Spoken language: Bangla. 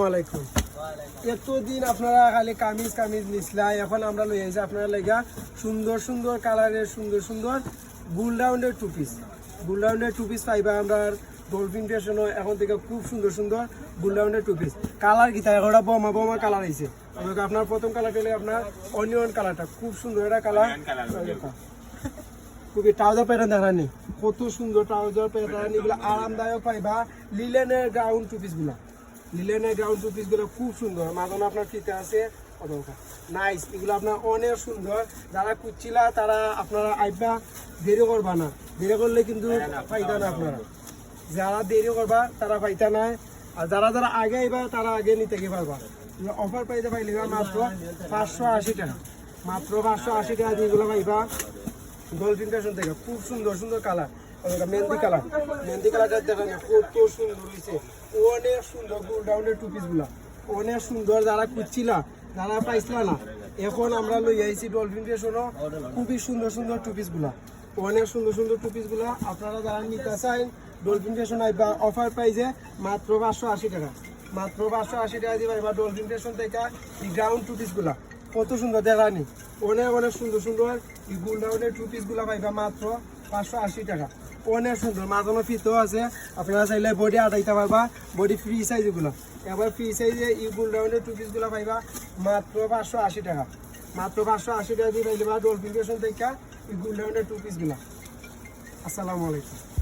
ওয়ালাইকুম এতদিন আপনারা খালি কামিজ নিসলা এখন আমরা লই আইছি আপনারা লাগা সুন্দর সুন্দর কালারের সুন্দর সুন্দর গোল রাউন্ডের টু পিস পাইবা আমরা ডলফিন ফ্যাশনও এখন থেকে খুব সুন্দর সুন্দর গোল রাউন্ডের টু পিস কালার কি তাই ওটা বোমা কালার আইছে আপনার প্রথম কালারটা হলে আপনার অনিয়ন কালারটা খুব সুন্দর এটা কালার খুবই ট্রাউজার প্যাটার্ন দেখানি কত সুন্দর ট্রাউজার প্যাটার্ন এগুলো আরামদায়ক পাইবা লিলেনের গ্রাউন্ড টু পিসগুলো খুব সুন্দর মাঝখানে আপনার ফিতে আছে নাইস এগুলো আপনার অনেক সুন্দর যারা খুঁজছিলা তারা আপনারা আইবা দেরি করবা না দেরি করলে কিন্তু ফাইদা না আপনারা যারা দেরি করবা তারা ফাইদা নাই আর যারা যারা আগে আইবা তারা আগে নিতে গিয়ে পারবা অফার পাইতে পাইলে মাত্র 580 টাকা মাত্র 580 টাকা দিয়ে এগুলো পাইবা ডলফিন ফ্যাশন থেকে খুব সুন্দর সুন্দর কালার মেহেন্দি কালারটা দেখেন কত সুন্দর হয়েছে অনেক সুন্দর গোল রাউন্ডের টু পিসগুলা অনেক সুন্দর যারা খুঁজছিলা যারা পাইছিলা না এখন আমরা লই আইছি ডলফিন ফ্যাশনও খুবই সুন্দর সুন্দর টু পিসগুলা অনেক সুন্দর সুন্দর টু পিসগুলা আপনারা যারা নিতে চান ডলফিন ফ্যাশন আইবা অফার প্রাইসে মাত্র 580 টাকা মাত্র 580 টাকা দিয়ে পাইবা ডলফিন ফ্যাশন থেকে এই গ্রাউন্ড টু পিসগুলা কত সুন্দর দেখানি অনেক সুন্দর সুন্দর এই গোল রাউন্ডের টু পিসগুলা পাইবা মাত্র 580 টাকা অনেক সুন্দর মাঝানো ফিতেও আছে আপনারা চাইলে বডি আটাইতে পারবা বডি ফ্রি সাইজ এগুলো এবার ফ্রি সাইজে এই গোল রাউন্ডের টু পিসগুলো পাইবা মাত্র 580 টাকা মাত্র 580 টাকা দিয়ে পাইলে বা ডলফিন ফ্যাশন থেকে এই গোল রাউন্ডের টু পিসগুলো আসসালামু আলাইকুম।